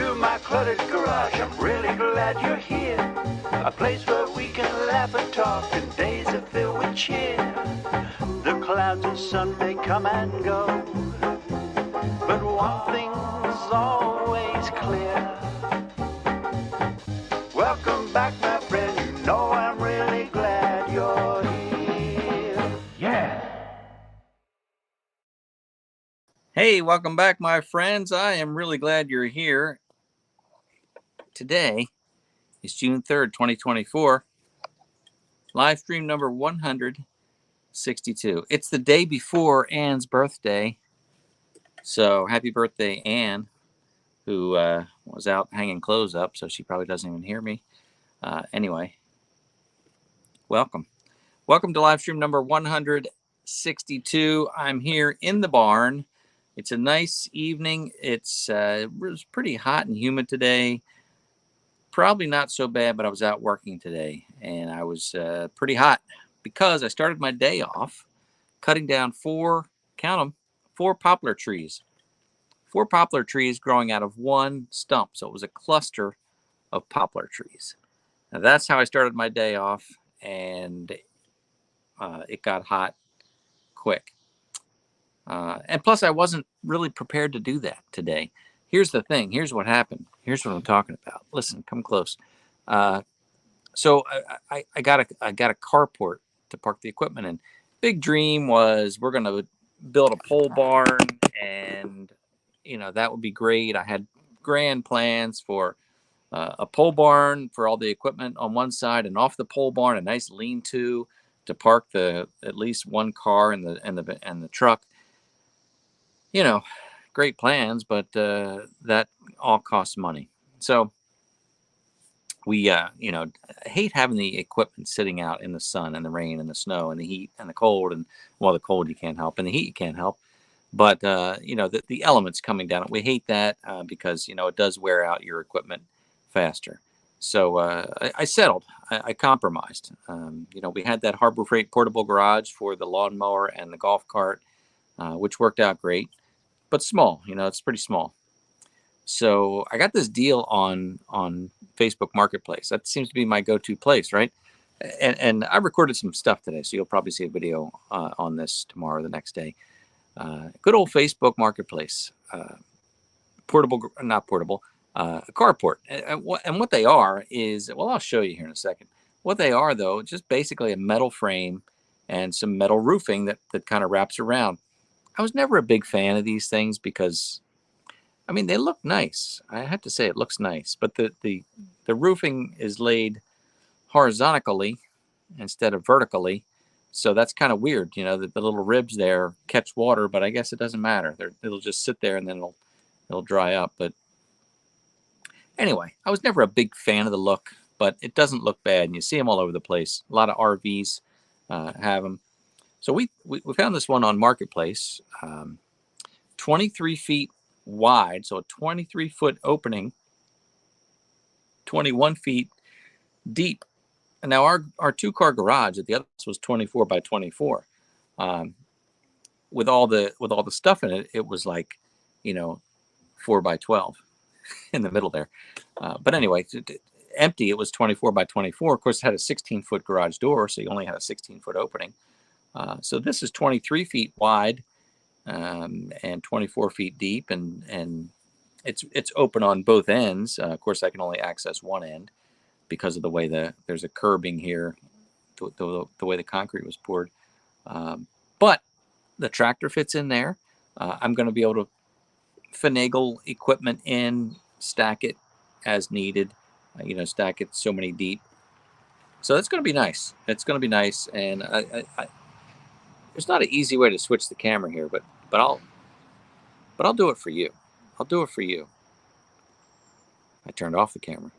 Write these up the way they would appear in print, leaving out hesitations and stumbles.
to my cluttered garage. I'm really glad you're here. A place where we can laugh and talk and days are filled with cheer. The clouds and sun may come and go, but one thing's always clear. Welcome back, my friend. You know I'm really glad you're here. Yeah. Hey, welcome back, my friends. I am really glad you're here. Today is June 3rd, 2024. Live stream number 162. It's the day before Anne's birthday. So happy birthday, Anne, who was out hanging clothes up, so she probably doesn't even hear me. Anyway, welcome. Welcome to live stream number 162. I'm here in the barn. It's a nice evening. It was pretty hot and humid today. Probably not so bad, but I was out working today, and I was pretty hot because I started my day off cutting down four poplar trees. 4 poplar trees growing out of one stump. So it was a cluster of poplar trees. Now that's how I started my day off, and it got hot quick. And plus, I wasn't really prepared to do that today. Here's the thing. Here's what happened. Here's what I'm talking about. Listen, come close. So I got a carport to park the equipment in. Big dream was we're going to build a pole barn, and that would be great. I had grand plans for a pole barn for all the equipment on one side, and off the pole barn a nice lean-to to park at least one car and the truck. Great plans, but that all costs money. So we, I hate having the equipment sitting out in the sun and the rain and the snow and the heat and the cold. And the cold you can't help, and the heat you can't help. But the elements coming down, we hate that because it does wear out your equipment faster. So I settled. I compromised. We had that Harbor Freight portable garage for the lawnmower and the golf cart, which worked out great. But small, it's pretty small. So I got this deal on Facebook Marketplace. That seems to be my go-to place, right? And I recorded some stuff today, so you'll probably see a video on this tomorrow or the next day. Good old Facebook Marketplace. Carport. And what they are is, I'll show you here in a second. What they are, though, just basically a metal frame and some metal roofing that kind of wraps around. I was never a big fan of these things because, they look nice. I have to say it looks nice, but the roofing is laid horizontally instead of vertically, so that's kind of weird. The little ribs there catch water, but I guess it doesn't matter. It'll just sit there and then it'll dry up. But anyway, I was never a big fan of the look, but it doesn't look bad, and you see them all over the place. A lot of RVs have them. So we found this one on Marketplace, 23 feet wide, so a 23-foot opening, 21 feet deep. And now our 2-car garage at the other was 24 by 24. With all the stuff in it, it was like 4 by 12 in the middle there. But anyway, empty, it was 24 by 24. Of course, it had a 16-foot garage door, so you only had a 16-foot opening. So this is 23 feet wide and 24 feet deep, and it's open on both ends. Of course, I can only access one end because of the way there's a curbing here, the way the concrete was poured. But the tractor fits in there. I'm going to be able to finagle equipment in, stack it as needed, stack it so many deep. So that's going to be nice. It's going to be nice, and there's not an easy way to switch the camera here, but I'll do it for you. I'll do it for you. I turned off the camera.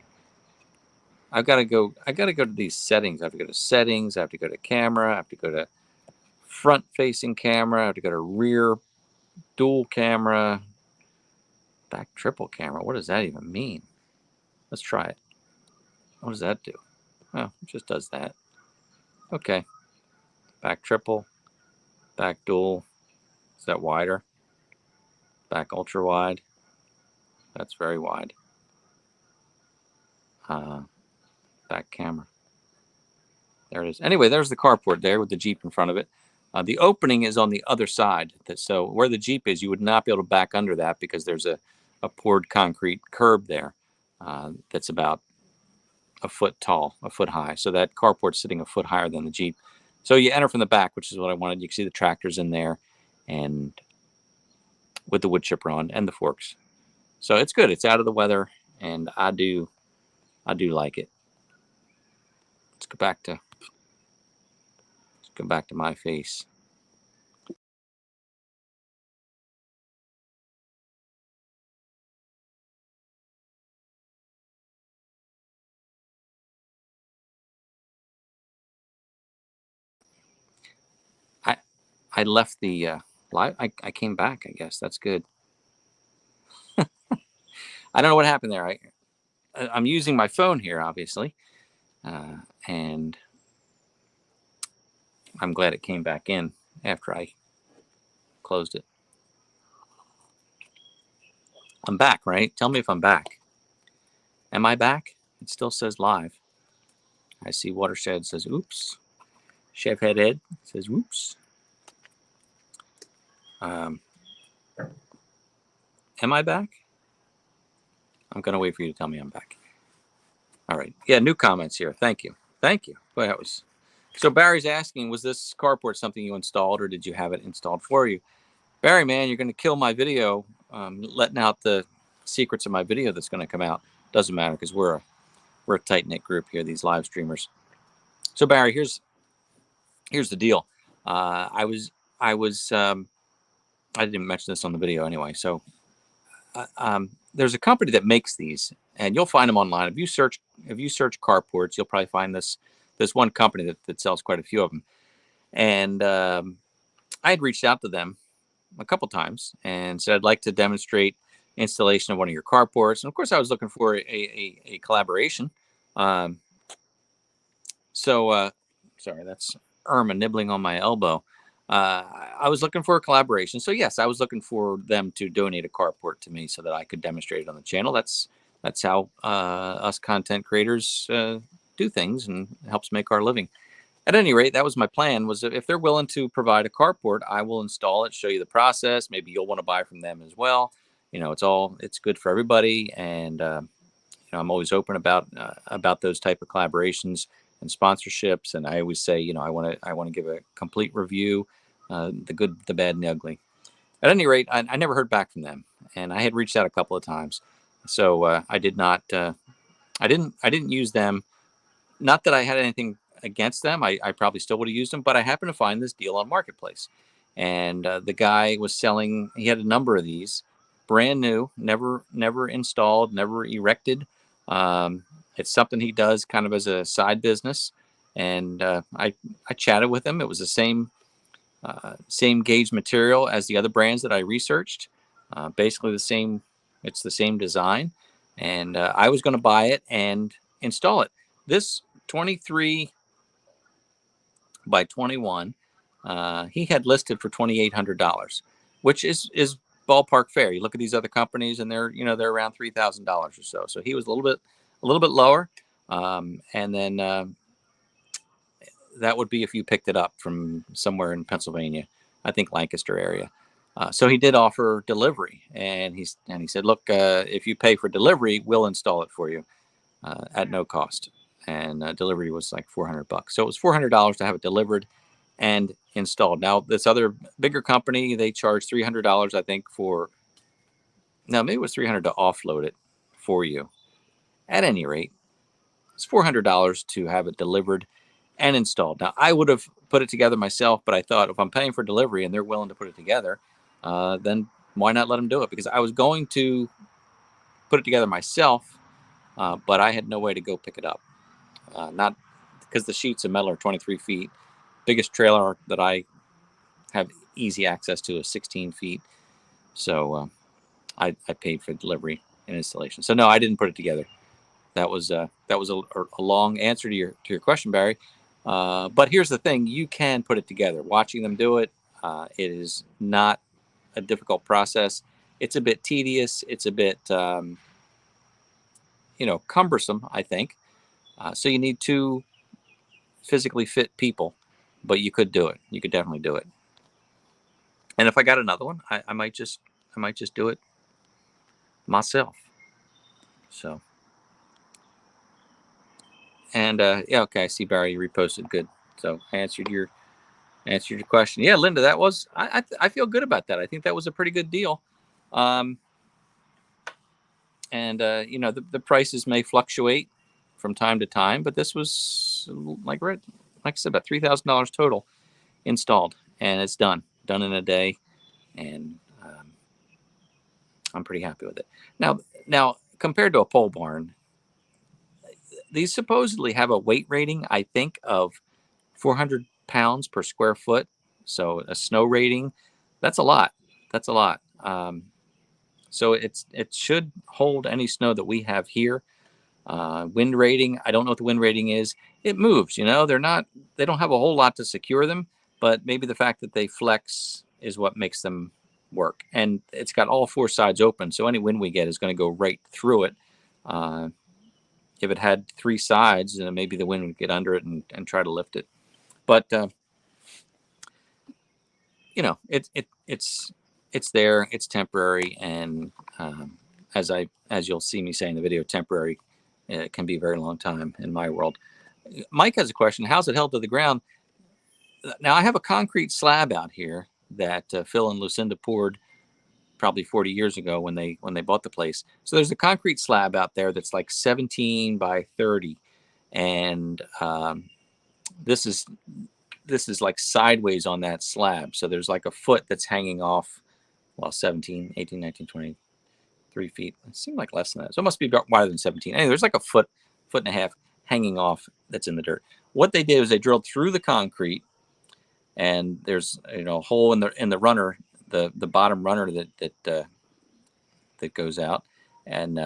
I've got to go to these settings. I have to go to settings. I have to go to camera. I have to go to front-facing camera. I have to go to rear dual camera. Back triple camera. What does that even mean? Let's try it. What does that do? Oh, it just does that. Okay. Back triple. Back dual. Is that wider? Back ultra wide. That's very wide. Back camera. There it is. Anyway, there's the carport there with the Jeep in front of it. The opening is on the other side. So where the Jeep is, you would not be able to back under that because there's a poured concrete curb there that's about a foot tall, a foot high. So that carport's sitting a foot higher than the Jeep. So you enter from the back, which is what I wanted. You can see the tractors in there and with the wood chipper on and the forks. So it's good. It's out of the weather, and I do like it. Let's go back to my face. I left the live. I came back. I guess that's good. I don't know what happened there. I'm using my phone here, obviously, and I'm glad it came back in after I closed it. I'm back, right? Tell me if I'm back. Am I back? It still says live. I see Watershed says oops. Chef Head Ed says whoops. Am I back? I'm gonna wait for you to tell me I'm back. All right. Yeah, new comments here. Thank you. Thank you. Boy, that was. So Barry's asking, was this carport something you installed, or did you have it installed for you? Barry, man, you're going to kill my video, letting out the secrets of my video that's going to come out. Doesn't matter because we're a tight knit group here, these live streamers. So Barry, here's the deal. I didn't mention this on the video anyway. So there's a company that makes these, and you'll find them online. If you search carports, you'll probably find this one company that sells quite a few of them. And I had reached out to them a couple times and said I'd like to demonstrate installation of one of your carports. And of course, I was looking for a collaboration. Sorry, that's Irma nibbling on my elbow. I was looking for a collaboration. So yes, I was looking for them to donate a carport to me so that I could demonstrate it on the channel. That's how us content creators do things, and helps make our living. At any rate, that was my plan, was if they're willing to provide a carport, I will install it, show you the process. Maybe you'll want to buy from them as well. It's good for everybody. And, I'm always open about those type of collaborations and sponsorships. And I always say, I want to give a complete review, the good, the bad, and the ugly. At any rate, I never heard back from them, and I had reached out a couple of times. So I didn't use them. Not that I had anything against them. I probably still would have used them, but I happened to find this deal on Marketplace. And the guy was selling, he had a number of these, brand new, never installed, never erected. It's something he does kind of as a side business. And I chatted with him. It was the same gauge material as the other brands that I researched. Basically it's the same design. And I was going to buy it and install it. This 23 by 21, he had listed for $2,800, which is ballpark fair. You look at these other companies, and they're around $3,000 or so. So he was a little bit lower, and then that would be if you picked it up from somewhere in Pennsylvania, I think Lancaster area. So he did offer delivery, and he said, look, if you pay for delivery, we'll install it for you at no cost. And delivery was like $400. So it was $400 to have it delivered and installed. Now, this other bigger company, they charge $300, I think, maybe it was $300 to offload it for you. At any rate, it's $400 to have it delivered and installed. Now, I would have put it together myself, but I thought if I'm paying for delivery and they're willing to put it together, then why not let them do it? Because I was going to put it together myself, but I had no way to go pick it up. Not because the sheets of metal are 23 feet. Biggest trailer that I have easy access to is 16 feet. So I paid for delivery and installation. So no, I didn't put it together. That was a long answer to your question, Barry. But here's the thing: you can put it together. Watching them do it, it is not a difficult process. It's a bit tedious. It's a bit cumbersome, I think. So you need two physically fit people, but you could do it. You could definitely do it. And if I got another one, I might just do it myself. So, and yeah, okay. I see Barry reposted. Good. So I answered your question. Yeah, Linda, that was I feel good about that. I think that was a pretty good deal. And the prices may fluctuate from time to time, but this was like I said, about $3,000 total installed, and it's done in a day, and I'm pretty happy with it. Now compared to a pole barn, these supposedly have a weight rating, I think, of 400 pounds per square foot. So a snow rating, that's a lot. That's a lot. So it should hold any snow that we have here. Wind rating, I don't know what the wind rating is. It moves. They don't have a whole lot to secure them, but maybe the fact that they flex is what makes them work. And it's got all four sides open, so any wind we get is going to go right through it. If it had three sides, maybe the wind would get under it and try to lift it. But it's there. It's temporary, and as you'll see me say in the video, temporary can be a very long time in my world. Mike has a question: how's it held to the ground? Now I have a concrete slab out here that Phil and Lucinda poured probably 40 years ago when they bought the place. So there's a concrete slab out there that's like 17 by 30, and this is like sideways on that slab. So there's like a foot that's hanging off, 17, 18, 19, 20, 3 feet. It seemed like less than that. So it must be wider than 17. Anyway, there's like a foot and a half hanging off that's in the dirt. What they did was they drilled through the concrete, and there's a hole in the runner, the bottom runner that goes out, and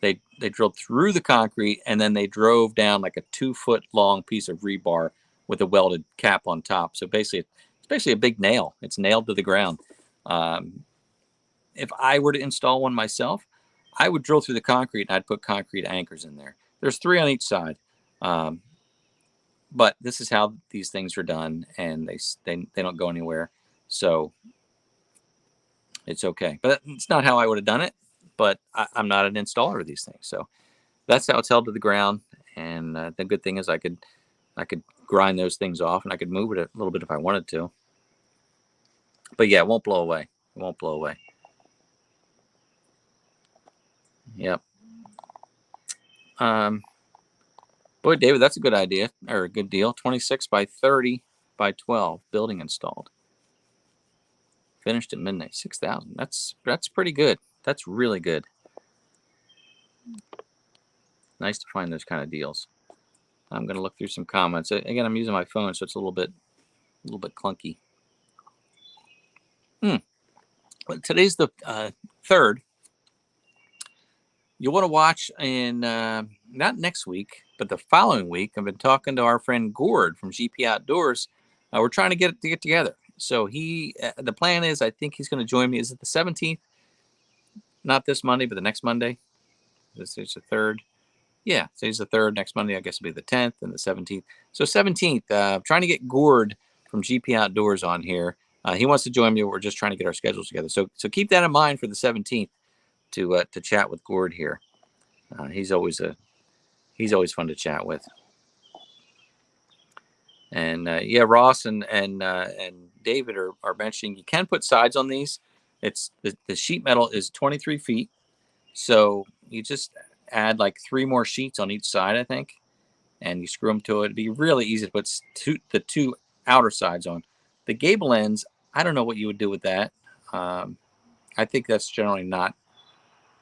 they drilled through the concrete, and then they drove down like a 2-foot long piece of rebar with a welded cap on top. So basically, it's basically a big nail. It's nailed to the ground. If I were to install one myself, I would drill through the concrete and I'd put concrete anchors in there. There's 3 on each side. But this is how these things are done, and they don't go anywhere. So it's okay. But it's not how I would have done it. But I'm not an installer of these things. So that's how it's held to the ground. And the good thing is I could grind those things off, and I could move it a little bit if I wanted to. But yeah, it won't blow away. It won't blow away. Yep. Boy, David, that's a good idea, or a good deal. 26 by 30 by 12 building installed. Finished at midnight. 6,000. That's pretty good. That's really good. Nice to find those kind of deals. I'm going to look through some comments. Again, I'm using my phone, so it's a little bit clunky. Today's the 3rd. You want to watch in not next week, but the following week. I've been talking to our friend Gord from GP Outdoors. We're trying to get together. So the plan is, I think he's going to join me. Is it the 17th? Not this Monday, but the next Monday. This is the 3rd. Yeah, so he's the 3rd. Next Monday, I guess, it'll be the 10th and the 17th. So 17th, trying to get Gord from GP Outdoors on here. He wants to join me. We're just trying to get our schedules together. So keep that in mind for the 17th to chat with Gord here. He's always fun to chat with. And yeah, Ross and David are mentioning you can put sides on these. It's the sheet metal is 23 feet, so you just add like 3 more sheets on each side, I think, and you screw them to it. It'd be really easy to put the 2 outer sides on. The gable ends, I don't know what you would do with that. I think that's generally not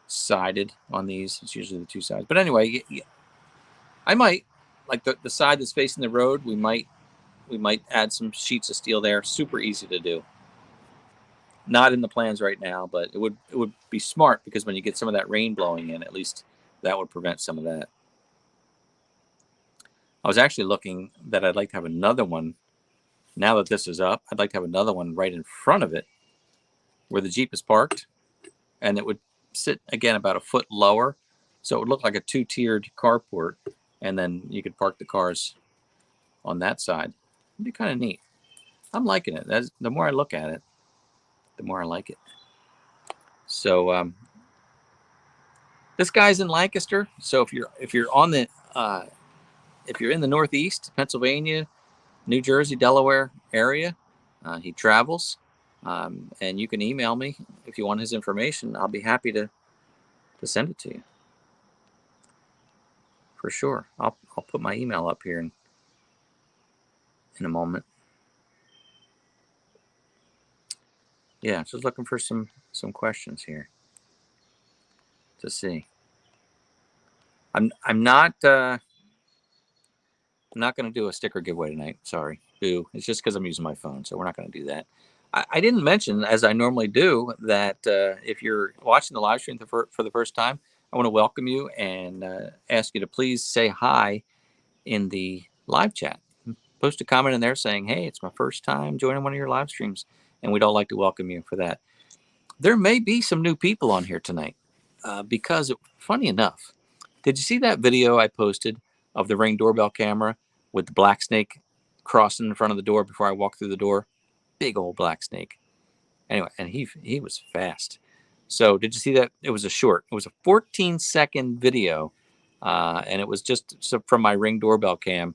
sided on these. It's usually the 2 sides. But anyway, I might like the side that's facing the road. We might add some sheets of steel there. Super easy to do. Not in the plans right now, but it would be smart, because when you get some of that rain blowing in, at least that would prevent some of that. I was actually looking that I'd like to have another one. Now that this is up, I'd like to have another one right in front of it where the Jeep is parked, and it would sit again about a foot lower, So it would look like a 2-tiered carport, and then you could park the cars on that side. It'd be kind of neat. I'm liking it. The more I look at it, the more I like it. So this guy's in Lancaster. So if you're on the if you're in the Northeast, Pennsylvania, New Jersey, Delaware area, he travels, and you can email me if you want his information. I'll be happy to send it to you for sure. I'll put my email up here in a moment. Yeah, just looking for some questions here to see. I'm not going to do a sticker giveaway tonight. Sorry, boo. It's just because I'm using my phone, so we're not going to do that. I didn't mention, as I normally do, that if you're watching the live stream for the first time, I want to welcome you and ask you to please say hi in the live chat. Post a comment in there saying, hey, it's my first time joining one of your live streams, and we'd all like to welcome you for that. There may be some new people on here tonight because, funny enough, did you see that video I posted of the Ring doorbell camera with the black snake crossing in front of the door before I walked through the door? Big old black snake. Anyway, and he was fast. So did you see that? It was a short. It was a 14-second video, and it was just from my Ring doorbell cam.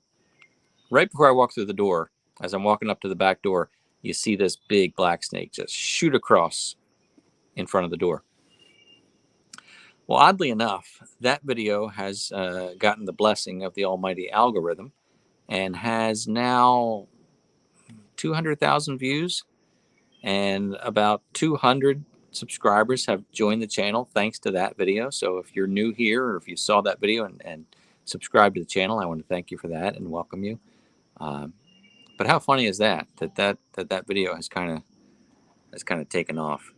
Right before I walked through the door, as I'm walking up to the back door, you see this big black snake just shoot across in front of the door. Well, oddly enough, that video has gotten the blessing of the almighty algorithm and has now 200,000 views, and about 200 subscribers have joined the channel thanks to that video. So if you're new here, or if you saw that video and subscribed to the channel, I want to thank you for that and welcome you. But how funny is that video has kind of taken off.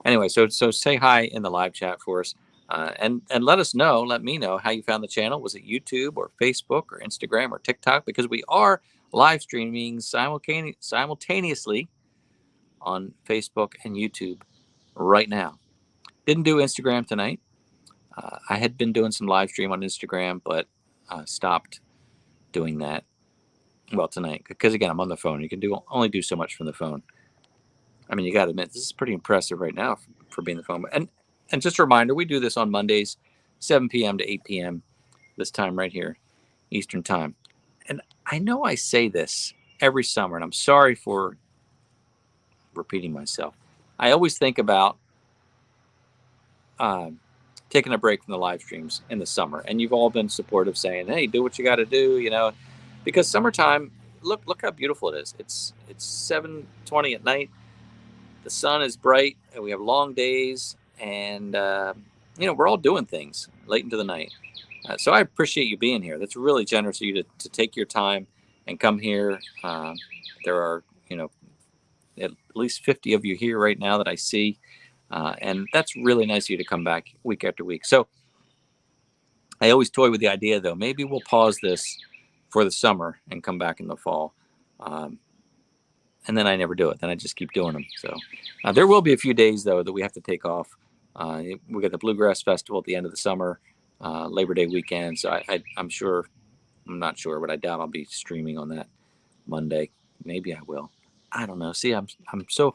Anyway, so say hi in the live chat for us, and let me know how you found the channel. Was it YouTube or Facebook or Instagram or TikTok? Because we are live streaming simultaneously on Facebook and YouTube right now. Didn't do Instagram tonight. I had been doing some live stream on Instagram, but stopped doing that. Well, tonight, because again, I'm on the phone. You can only do so much from the phone. I mean, you got to admit, this is pretty impressive right now for being the phone. And just a reminder, we do this on Mondays, 7 p.m. to 8 p.m. this time right here, Eastern time. And I know I say this every summer, and I'm sorry for repeating myself. I always think about taking a break from the live streams in the summer, and you've all been supportive, saying, "Hey, do what you got to do," because summertime. Look how beautiful it is. It's 7:20 at night. The sun is bright, and we have long days, and we're all doing things late into the night. So I appreciate you being here. That's really generous of you to take your time and come here. There are at least 50 of you here right now that I see. And that's really nice of you to come back week after week. So I always toy with the idea, though, maybe we'll pause this for the summer and come back in the fall. And then I never do it. Then I just keep doing them. So there will be a few days, though, that we have to take off. We got the Bluegrass Festival at the end of the summer, Labor Day weekend. So I'm not sure, but I doubt I'll be streaming on that Monday. Maybe I will. I don't know. See, I'm so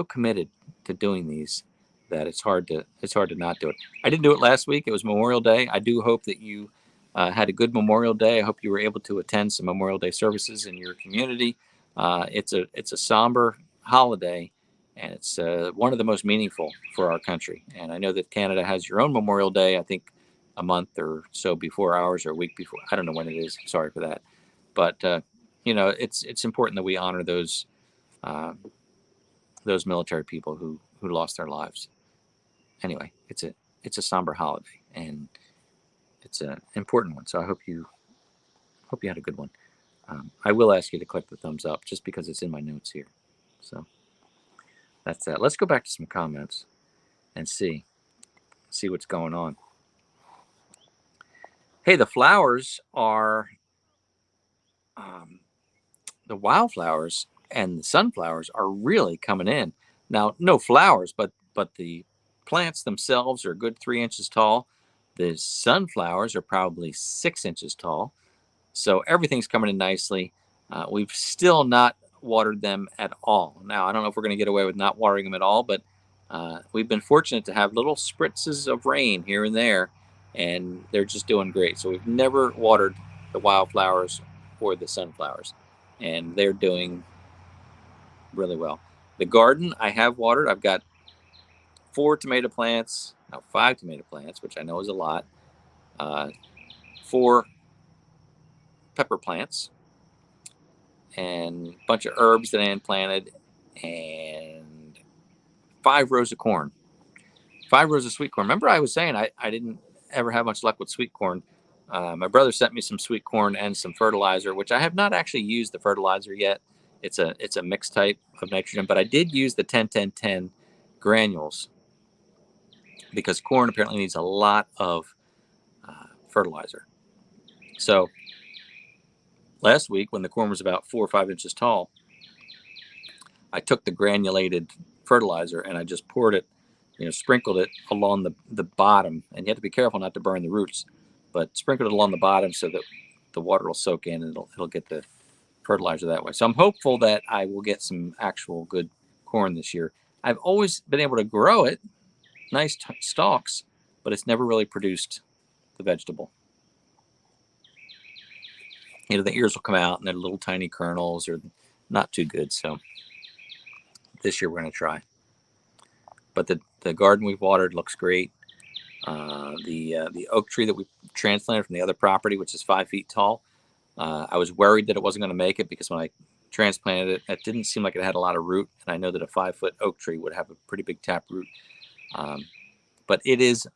committed to doing these that it's hard to not do it. I didn't do it last week. It was Memorial Day. I do hope that you had a good Memorial Day. I hope you were able to attend some Memorial Day services in your community. It's a somber holiday, and it's one of the most meaningful for our country. And I know that Canada has your own Memorial Day, I think a month or so before ours, or a week before. I don't know when it is. Sorry for that. But, it's important that we honor those military people who lost their lives. Anyway, it's a somber holiday, and it's an important one. So I hope you had a good one. I will ask you to click the thumbs up just because it's in my notes here. So that's that. Let's go back to some comments and see what's going on. Hey, the flowers are the wildflowers and the sunflowers are really coming in. Now, no flowers, but the plants themselves are a good 3 inches tall. The sunflowers are probably 6 inches tall. So everything's coming in nicely. We've still not watered them at all. Now, I don't know if we're going to get away with not watering them at all, but we've been fortunate to have little spritzes of rain here and there, and they're just doing great. So we've never watered the wildflowers or the sunflowers, and they're doing really well. The garden I have watered. I've got 5 tomato plants, which I know is a lot, 4 pepper plants, and a bunch of herbs that Ann planted, and 5 rows of corn, 5 rows of sweet corn. Remember, I was saying I didn't ever have much luck with sweet corn. My brother sent me some sweet corn and some fertilizer, which I have not actually used the fertilizer yet. It's a mixed type of nitrogen, but I did use the 10-10-10 granules because corn apparently needs a lot of fertilizer. So last week, when the corn was about 4 or 5 inches tall, I took the granulated fertilizer and I just poured it, sprinkled it along the bottom. And you have to be careful not to burn the roots, but sprinkled it along the bottom so that the water will soak in and it'll get the fertilizer that way. So I'm hopeful that I will get some actual good corn this year. I've always been able to grow it, nice stalks, but it's never really produced the vegetable. The ears will come out and they're little tiny kernels, or not too good. So this year we're going to try. But the garden we've watered looks great. The oak tree that we transplanted from the other property, which is 5 feet tall, I was worried that it wasn't going to make it because when I transplanted it, it didn't seem like it had a lot of root. And I know that a 5-foot oak tree would have a pretty big tap root. But it is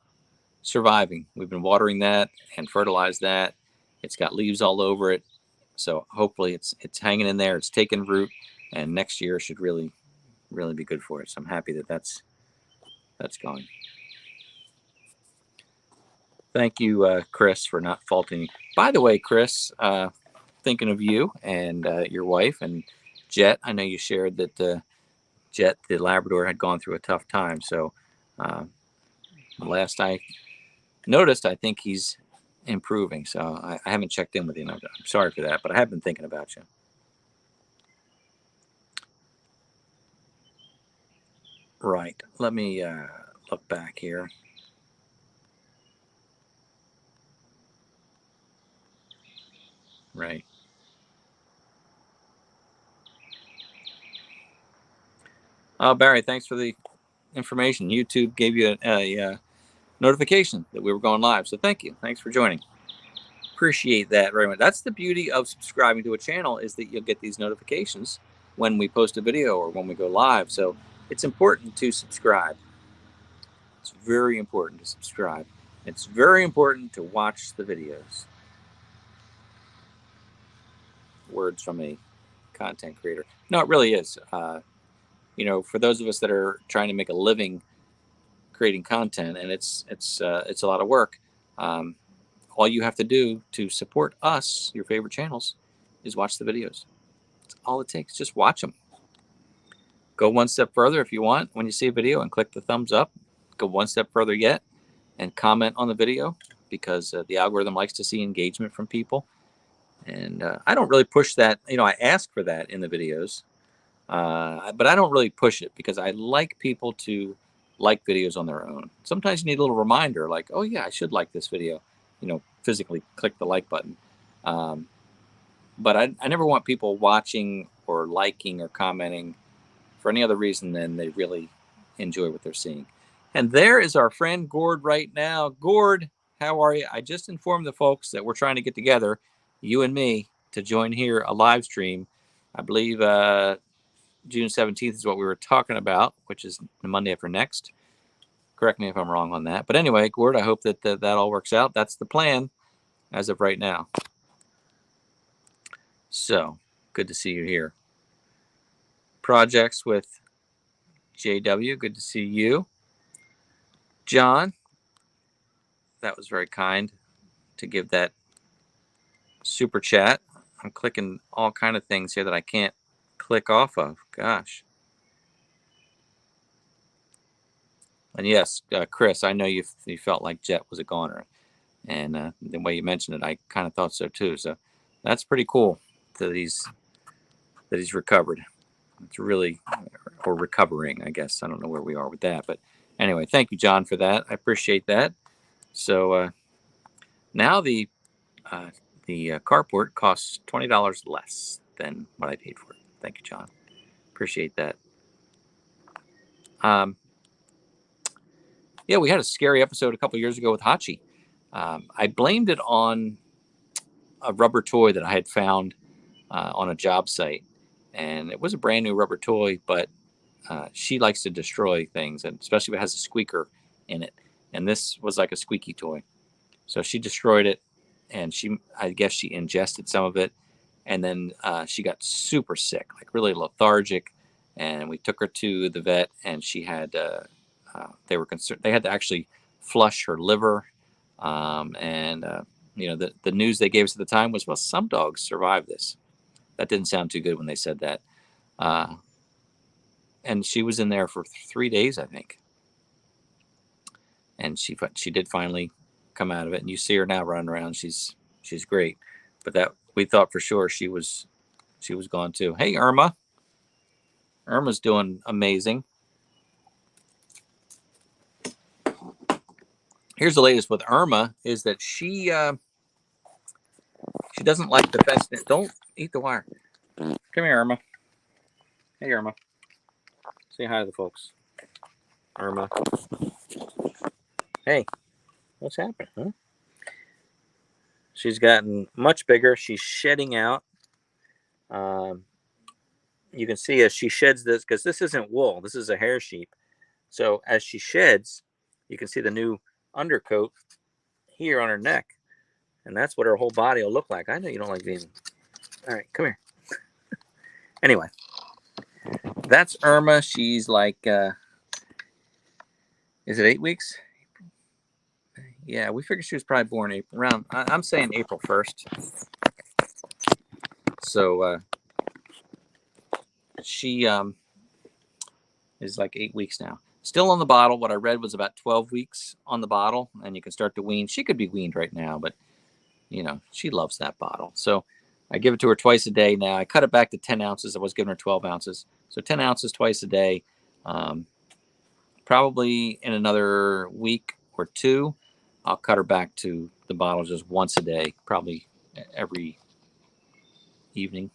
surviving. We've been watering that and fertilized that. It's got leaves all over it. So hopefully it's hanging in there. It's taking root, and next year should really be good for it. So I'm happy that that's going. Thank you, Chris, for not faulting me. By the way, Chris, thinking of you and your wife and Jet. I know you shared that Jet, the Labrador, had gone through a tough time. So last I noticed, I think he's improving. So I haven't checked in with you. I'm sorry for that, but I have been thinking about you. Right. Let me look back here. Right. Barry, thanks for the information. YouTube gave you a notification that we were going live. So thank you. Thanks for joining. Appreciate that very much. That's the beauty of subscribing to a channel, is that you'll get these notifications when we post a video or when we go live. So it's important to subscribe. It's very important to subscribe. It's very important to watch the videos. Words from a content creator. No, it really is. For those of us that are trying to make a living creating content, and it's a lot of work. All you have to do to support us, your favorite channels, is watch the videos. That's all it takes. Just watch them. Go one step further if you want. When you see a video, and click the thumbs up. Go one step further yet and comment on the video, because the algorithm likes to see engagement from people. And I don't really push that. I ask for that in the videos, but I don't really push it because I like people to like videos on their own. Sometimes you need a little reminder, like, oh yeah, I should like this video. Physically click the like button. But I never want people watching or liking or commenting for any other reason than they really enjoy what they're seeing. And there is our friend Gord right now. Gord, how are you? I just informed the folks that we're trying to get together, you and me, to join here a live stream. I believe June 17th is what we were talking about, which is the Monday after next. Correct me if I'm wrong on that. But anyway, Gord, I hope that all works out. That's the plan as of right now. So, good to see you here. Projects with JW, good to see you. John, that was very kind to give that super chat. I'm clicking all kind of things here that I can't click off of. Gosh. And yes, Chris, I know you felt like Jet was a goner. And the way you mentioned it, I kind of thought so too. So that's pretty cool that he's recovered. It's really, or recovering, I guess. I don't know where we are with that, but anyway, thank you, John, for that. I appreciate that. So now the carport costs $20 less than what I paid for it. Thank you, John. Appreciate that. Yeah, we had a scary episode a couple years ago with Hachi. I blamed it on a rubber toy that I had found on a job site, and it was a brand new rubber toy, but she likes to destroy things, and especially if it has a squeaker in it. And this was like a squeaky toy, so she destroyed it, and I guess she ingested some of it, and then she got super sick, like really lethargic, and we took her to the vet, and she had they were concerned. They had to actually flush her liver, and the news they gave us at the time was, well, some dogs survive this. That didn't sound too good when they said that. And she was in there for 3 days, I think, and she did finally come out of it. And you see her now running around. She's great, but that we thought for sure she was gone too. Hey, Irma. Irma's doing amazing. Here's the latest with Irma is that she doesn't like the fence. Don't eat the wire. Come here, Irma. Hey, Irma. Say hi to the folks. Irma. Hey, what's happening, huh? She's gotten much bigger. She's shedding out. You can see as she sheds this, because this isn't wool. This is a hair sheep. So as she sheds, you can see the new undercoat here on her neck. And that's what her whole body will look like. I know you don't like being... All right, come here. Anyway, that's Irma. She's like, is it 8 weeks? Yeah, we figured she was probably born around, I'm saying April 1st. So she is like 8 weeks now. Still on the bottle. What I read was about 12 weeks on the bottle, and you can start to wean. She could be weaned right now, but she loves that bottle. So I give it to her twice a day now. I cut it back to 10 ounces. I was giving her 12 ounces. So 10 ounces twice a day. Probably in another week or two, I'll cut her back to the bottle just once a day, probably every evening,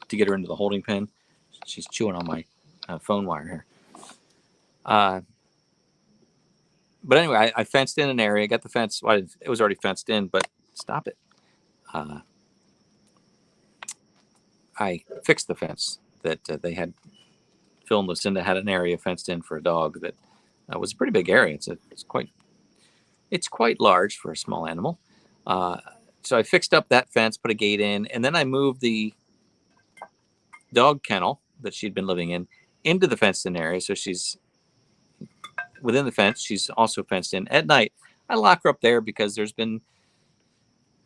to get her into the holding pen. She's chewing on my phone wire here. But anyway, I fenced in an area, got the fence. Well, it was already fenced in, but stop it. I fixed the fence that they had. Phil and Lucinda had an area fenced in for a dog that was a pretty big area. It's quite large for a small animal. So I fixed up that fence, put a gate in, and then I moved the dog kennel that she'd been living in into the fenced-in area. So she's within the fence. She's also fenced in. At night, I lock her up there because there's been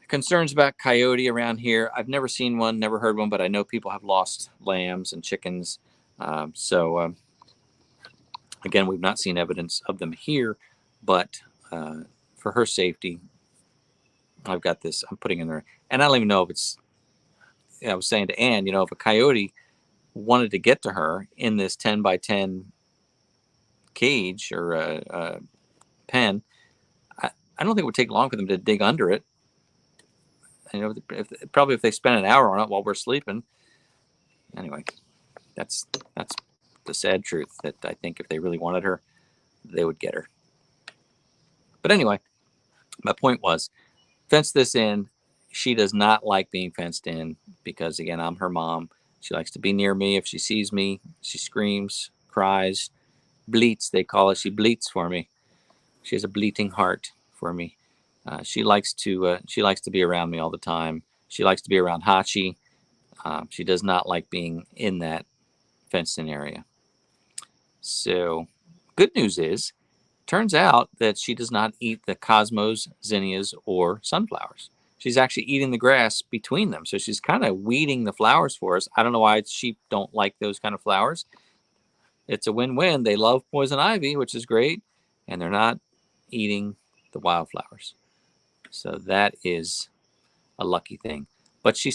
concerns about coyote around here. I've never seen one, never heard one, but I know people have lost lambs and chickens. Again, we've not seen evidence of them here, but for her safety, I've got this. I'm putting in there, and I don't even know if it's. I was saying to Ann, if a coyote wanted to get to her in this 10 by 10 cage or pen, I don't think it would take long for them to dig under it. Probably if they spend an hour on it while we're sleeping. Anyway, that's the sad truth, that I think if they really wanted her, they would get her. But anyway, my point was, fence this in. She does not like being fenced in because, again, I'm her mom. She likes to be near me. If she sees me, she screams, cries, bleats, they call it. She bleats for me. She has a bleating heart for me. She likes to be around me all the time. She likes to be around Hachi. She does not like being in that fenced-in area. So, good news is, turns out that she does not eat the cosmos, zinnias, or sunflowers. She's actually eating the grass between them. So she's kind of weeding the flowers for us. I don't know why sheep don't like those kind of flowers. It's a win-win. They love poison ivy, which is great, and they're not eating the wildflowers. So that is a lucky thing. But she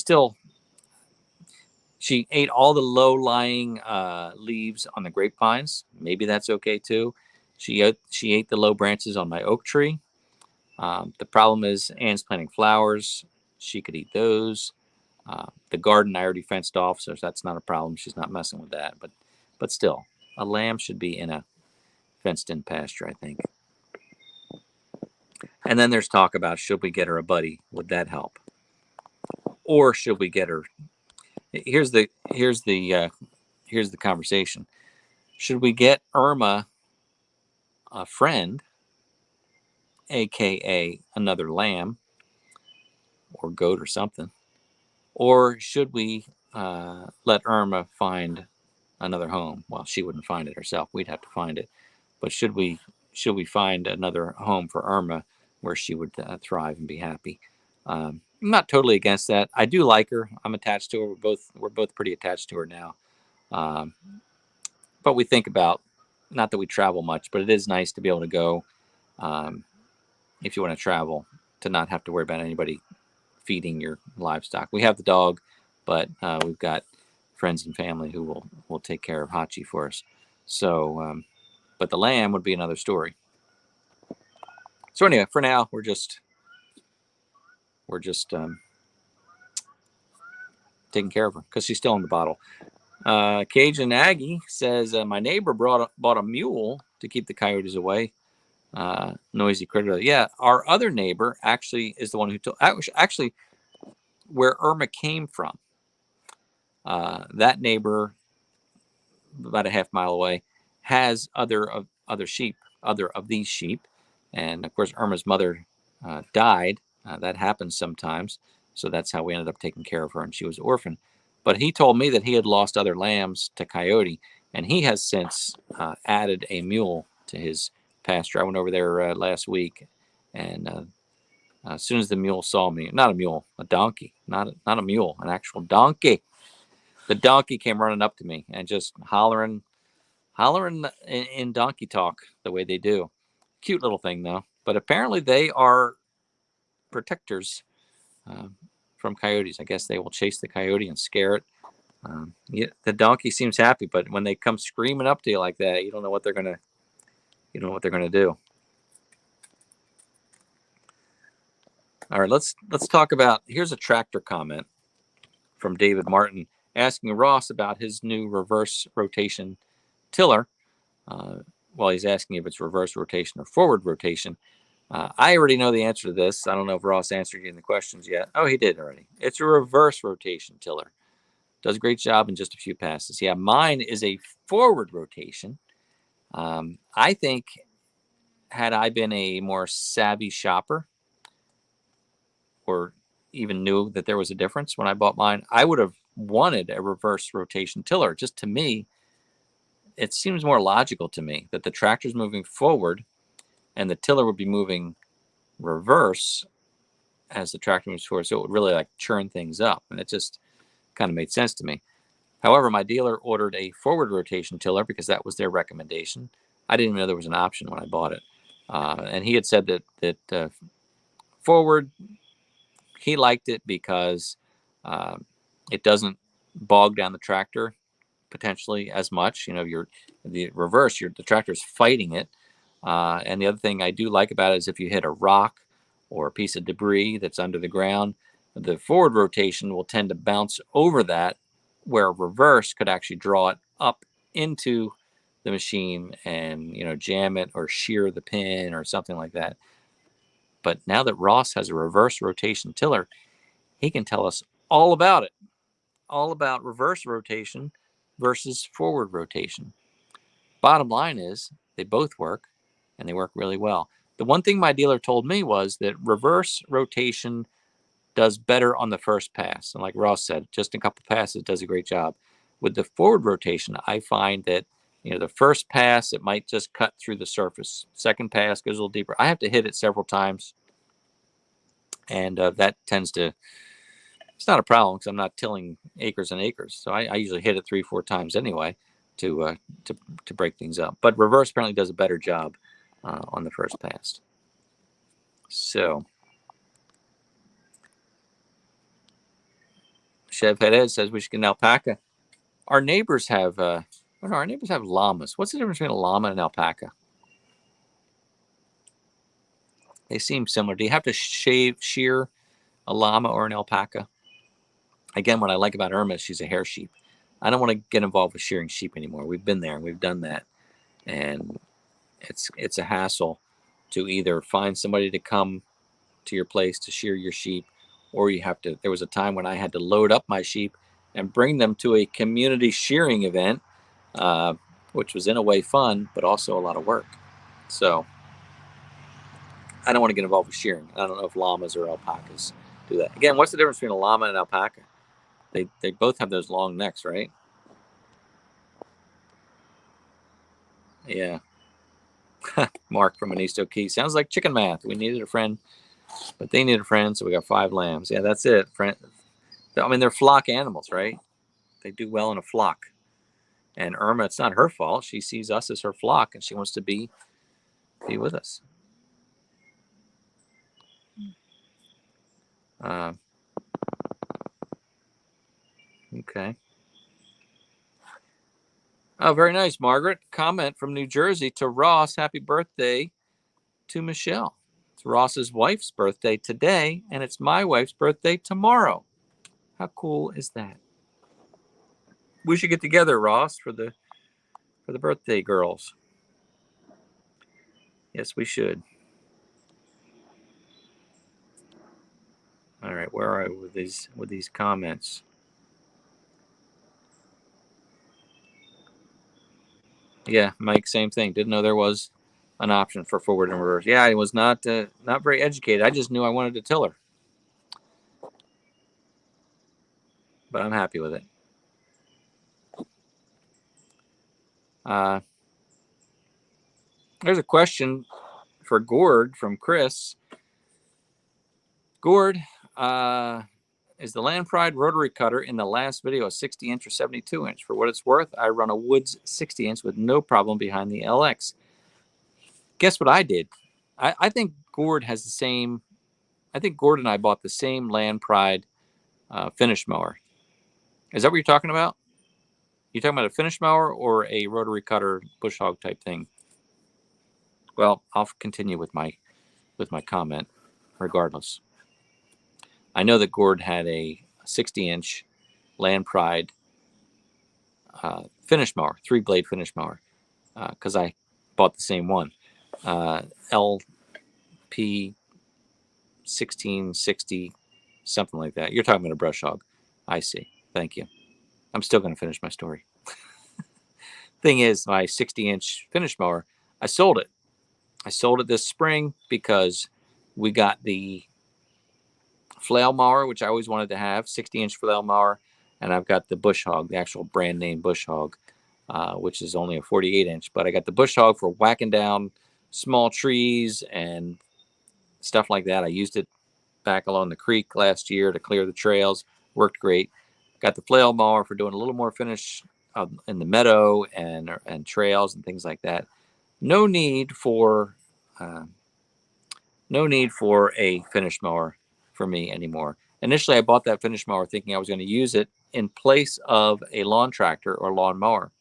ate all the low-lying leaves on the grapevines. Maybe that's okay too. She ate the low branches on my oak tree. The problem is Anne's planting flowers. She could eat those. The garden I already fenced off, so that's not a problem. She's not messing with that. But still, a lamb should be in a fenced-in pasture, I think. And then there's talk about, should we get her a buddy? Would that help? Or should we get her? Here's the conversation. Should we get Irma a friend, aka another lamb or goat or something? Or should we let Irma find another home? Well, she wouldn't find it herself. We'd have to find it. But should we find another home for Irma where she would thrive and be happy? I'm not totally against that. I do like her. I'm attached to her. We're both pretty attached to her now. But we think about, not that we travel much, but it is nice to be able to go, if you want to travel, to not have to worry about anybody feeding your livestock. We have the dog, but we've got friends and family who will take care of Hachi for us. So, but the lamb would be another story. So anyway, for now, we're just taking care of her because she's still in the bottle. Cajun Aggie says, my neighbor bought a mule to keep the coyotes away. Noisy critter. Yeah, our other neighbor actually is the one who told, actually where Irma came from. That neighbor, about a half mile away, has other of these sheep, and of course Irma's mother died. That happens sometimes, so that's how we ended up taking care of her, and she was orphaned. But he told me that he had lost other lambs to coyote, and he has since added a mule to his pasture. I went over there last week, and as soon as the mule saw me, not a mule, a donkey, not a mule, an actual donkey. The donkey came running up to me and just hollering in donkey talk the way they do. Cute little thing though. But apparently they are protectors from coyotes. I guess they will chase the coyote and scare it. Yeah, the donkey seems happy, but when they come screaming up to you like that, you don't know what they're gonna do. All right, let's talk about. Here's a tractor comment from David Martin asking Ross about his new reverse rotation tiller. Well, he's asking if it's reverse rotation or forward rotation. I already know the answer to this. I don't know if Ross answered you in the questions yet. Oh, he did already. It's a reverse rotation tiller. Does a great job in just a few passes. Yeah, mine is a forward rotation. I think had I been a more savvy shopper or even knew that there was a difference when I bought mine, I would have wanted a reverse rotation tiller. Just to me, it seems more logical to me that the tractor's moving forward and the tiller would be moving reverse as the tractor moves forward. So it would really like churn things up. And it just kind of made sense to me. However, my dealer ordered a forward rotation tiller because that was their recommendation. I didn't even know there was an option when I bought it. And he had said that forward, he liked it because it doesn't bog down the tractor potentially as much. You know, the reverse, the tractor's fighting it. And the other thing I do like about it is if you hit a rock or a piece of debris that's under the ground, the forward rotation will tend to bounce over that, where reverse could actually draw it up into the machine and, you know, jam it or shear the pin or something like that. But now that Ross has a reverse rotation tiller, he can tell us all about it, all about reverse rotation versus forward rotation. Bottom line is they both work, and they work really well. The one thing my dealer told me was that reverse rotation does better on the first pass. And like Ross said, just a couple passes does a great job. With the forward rotation, I find that, you know, the first pass, it might just cut through the surface. Second pass goes a little deeper. I have to hit it several times. And that tends to, it's not a problem because I'm not tilling acres and acres. So I usually hit it 3-4 times anyway to break things up. But reverse apparently does a better job on the first pass. So Chev Head says we should get an alpaca. Our neighbors have our neighbors have llamas. What's the difference between a llama and an alpaca? They seem similar. Do you have to shear a llama or an alpaca? Again, what I like about Irma is she's a hair sheep. I don't want to get involved with shearing sheep anymore. We've been there and we've done that. And it's a hassle to either find somebody to come to your place to shear your sheep, or you have to. There was a time when I had to load up my sheep and bring them to a community shearing event, which was in a way fun, but also a lot of work. So I don't want to get involved with shearing. I don't know if llamas or alpacas do that. Again, what's the difference between a llama and an alpaca? They both have those long necks, right? Yeah. Mark from Anisto Key. Sounds like chicken math. We needed a friend, but they need a friend, so we got 5 lambs. Yeah, that's it. I mean, they're flock animals, right? They do well in a flock. And Irma, it's not her fault. She sees us as her flock, and she wants to be with us. Okay. Oh, very nice, Margaret. Comment from New Jersey to Ross. Happy birthday to Michelle. It's Ross's wife's birthday today, and it's my wife's birthday tomorrow. How cool is that? We should get together, Ross, for the birthday girls. Yes, we should. All right, where are I with these comments? Yeah, Mike, same thing. Didn't know there was an option for forward and reverse. Yeah, I was not very educated. I just knew I wanted to tiller, but I'm happy with it. There's a question for Gord from Chris. Gord, is the Land Pride rotary cutter in the last video a 60-inch or 72-inch? For what it's worth, I run a Woods 60-inch with no problem behind the LX. Guess what I did? I think Gord has the same. I think Gord and I bought the same Land Pride finish mower. Is that what you're talking about? You talking about a finish mower or a rotary cutter bush hog type thing? Well, I'll continue with my comment regardless. I know that Gord had a 60-inch Land Pride finish mower, 3-blade finish mower, because I bought the same one. LP 1660, something like that. You're talking about a brush hog. I see. Thank you. I'm still going to finish my story. Thing is, my 60-inch finish mower, I sold it. I sold it this spring because we got the flail mower, which I always wanted to have, 60-inch flail mower, and I've got the bush hog, the actual brand name bush hog, which is only a 48-inch. But I got the bush hog for whacking down small trees and stuff like that. I used it back along the creek last year to clear the trails. Worked great. Got the flail mower for doing a little more finish in the meadow and trails and things like that. No need for a finish mower for me anymore. Initially, I bought that finish mower thinking I was going to use it in place of a lawn tractor or lawn mower.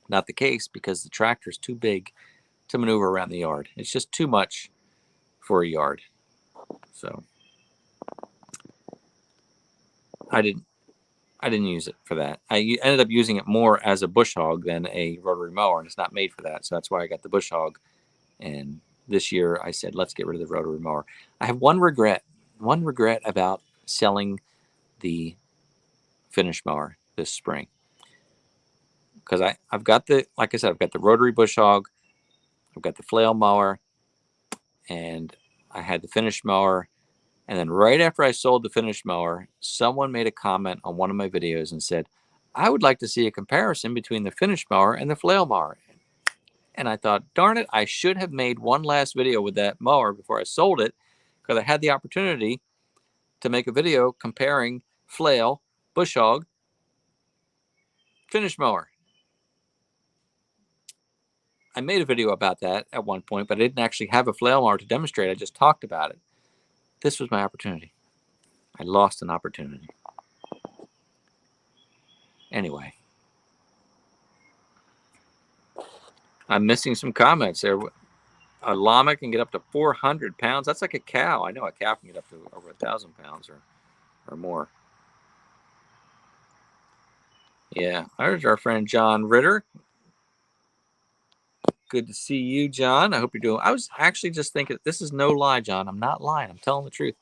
Not the case, because the tractor is too big to maneuver around the yard. It's just too much for a yard. So I didn't use it for that. I ended up using it more as a bush hog than a rotary mower, and it's not made for that. So that's why I got the bush hog. And this year I said, let's get rid of the rotary mower. I have one regret about selling the finish mower this spring, because I've got the, like I said, I've got the rotary bush hog, I've got the flail mower, and I had the finish mower. And then right after I sold the finish mower, someone made a comment on one of my videos and said, I would like to see a comparison between the finish mower and the flail mower. And I thought, darn it, I should have made one last video with that mower before I sold it, because I had the opportunity to make a video comparing flail, bush hog, finish mower. I made a video about that at one point, but I didn't actually have a flail mower to demonstrate. I just talked about it. This was my opportunity. I lost an opportunity. Anyway, I'm missing some comments there. A llama can get up to 400 pounds. That's like a cow. I know a cow can get up to over 1,000 pounds or more. Yeah, there's our friend John Ritter. Good to see you, John. I hope you're doing. I was actually just thinking. This is no lie, John. I'm not lying. I'm telling the truth.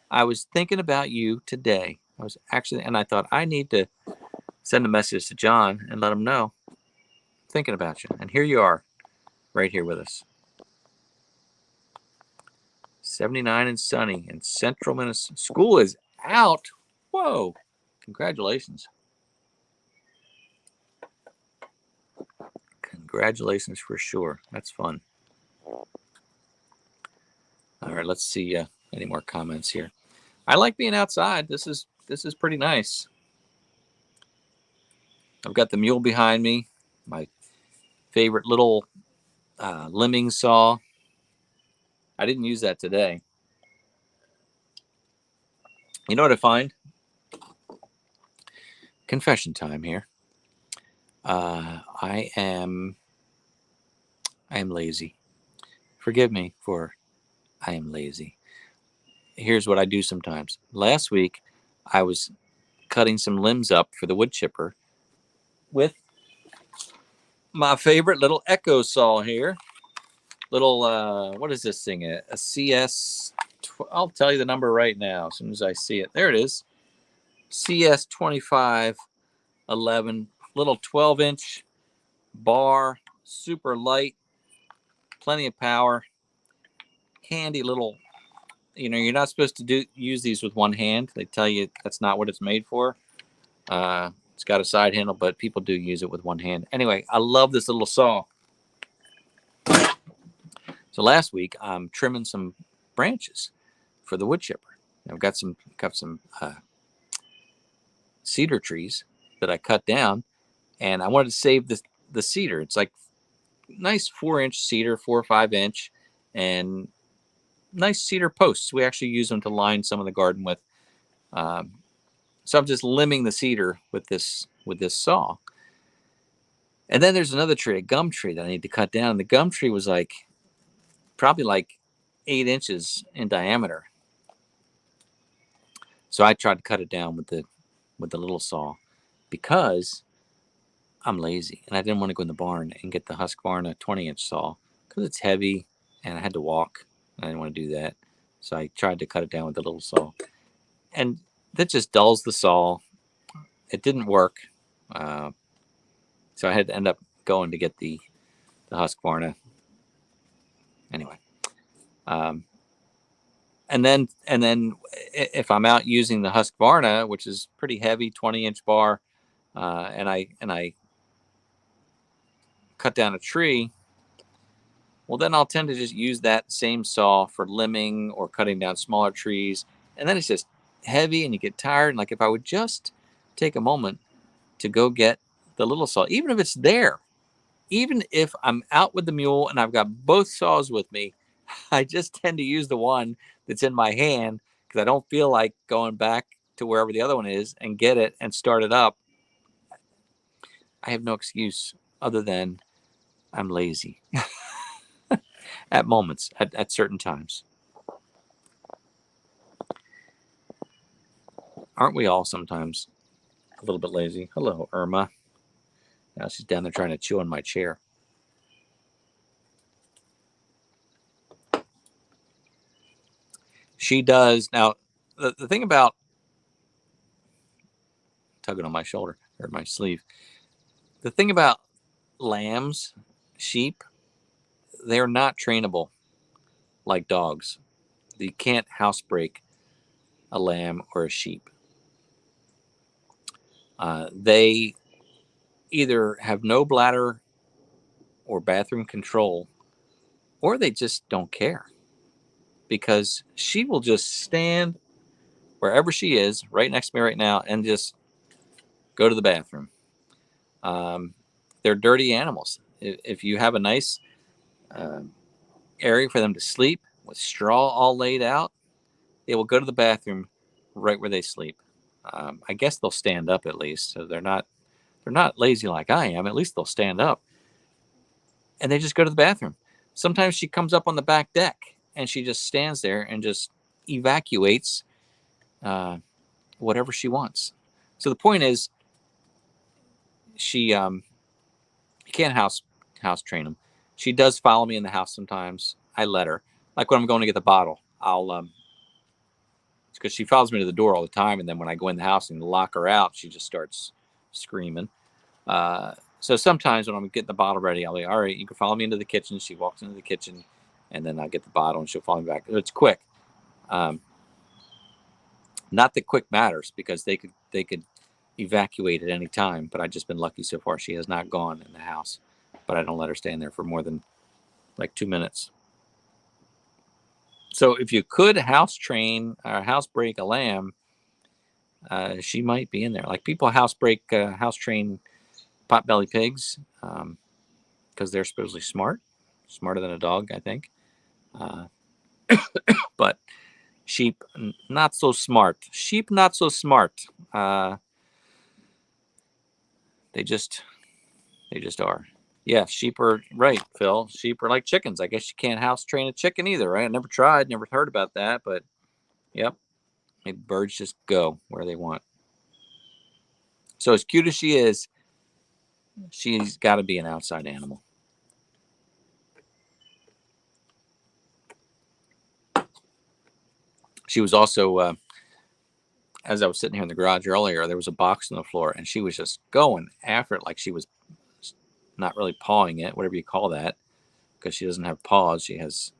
I was thinking about you today. I was actually, and I thought I need to send a message to John and let him know. Thinking about you, and here you are, right here with us. 79 and sunny in central Minnesota. School is out. Whoa! Congratulations. Congratulations for sure. That's fun. All right, let's see any more comments here. I like being outside. This is pretty nice. I've got the mule behind me, my favorite little limbing saw. I didn't use that today. You know what I find? Confession time here. I am lazy. Forgive me for I am lazy. Here's what I do sometimes. Last week, I was cutting some limbs up for the wood chipper with my favorite little Echo saw here. Little, what is this thing? A CS, I'll tell you the number right now as soon as I see it. There it is. CS 2511, little 12-inch bar, super light, plenty of power, handy little, you're not supposed to use these with one hand. They tell you that's not what it's made for. It's got a side handle, but people do use it with one hand. Anyway, I love this little saw. So last week, I'm trimming some branches for the wood chipper. I've got some cedar trees that I cut down, and I wanted to save the cedar. It's like nice 4-inch cedar, 4 or 5-inch, and nice cedar posts. We actually use them to line some of the garden with. So I'm just limbing the cedar with this saw. And then there's another tree, a gum tree that I need to cut down. And the gum tree was probably like 8 inches in diameter. So I tried to cut it down with the little saw because I'm lazy and I didn't want to go in the barn and get the Husqvarna 20-inch saw because it's heavy and I had to walk. I didn't want to do that. So I tried to cut it down with the little saw. And that just dulls the saw. It didn't work. So I had to end up going to get the Husqvarna. Anyway. And then if I'm out using the Husqvarna, which is pretty heavy, 20-inch bar, and I cut down a tree, well, then I'll tend to just use that same saw for limbing or cutting down smaller trees. And then it's just heavy and you get tired. And like if I would just take a moment to go get the little saw, even if it's there, even if I'm out with the mule and I've got both saws with me, I just tend to use the one that's in my hand because I don't feel like going back to wherever the other one is and get it and start it up. I have no excuse other than I'm lazy at moments, at certain times. Aren't we all sometimes a little bit lazy? Hello, Irma. Now she's down there trying to chew on my chair. She does. Now, the thing about tugging on my shoulder or my sleeve, the thing about lambs, sheep, they're not trainable like dogs. You can't housebreak a lamb or a sheep. They either have no bladder or bathroom control, or they just don't care because she will just stand wherever she is, right next to me right now, and just go to the bathroom. They're dirty animals. If you have a nice area for them to sleep with straw all laid out, they will go to the bathroom right where they sleep. I guess they'll stand up at least, so they're not they're not lazy like I am. At least they'll stand up. And they just go to the bathroom. Sometimes she comes up on the back deck and she just stands there and just evacuates whatever she wants. So the point is, she you can't house train them. She does follow me in the house sometimes. I let her. Like when I'm going to get the bottle, I'll because she follows me to the door all the time, and then when I go in the house and lock her out, she just starts screaming. So sometimes when I'm getting the bottle ready, I'll be, all right, you can follow me into the kitchen. She walks into the kitchen, and then I get the bottle, and she'll follow me back. It's quick. Not that quick matters, because they could evacuate at any time, but I've just been lucky so far. She has not gone in the house, but I don't let her stay in there for more than like 2 minutes. So if you could house train or house break a lamb, she might be in there. Like people house train potbelly pigs, because they're supposedly smarter than a dog, I think. But sheep, not so smart. Sheep, not so smart. They just are. Yeah, sheep are right, Phil. Sheep are like chickens. I guess you can't house train a chicken either, right? I never tried, never heard about that, but yep. Maybe birds just go where they want. So as cute as she is, she's got to be an outside animal. She was also, as I was sitting here in the garage earlier, there was a box on the floor, and she was just going after it like she was not really pawing it, whatever you call that, because she doesn't have paws. She has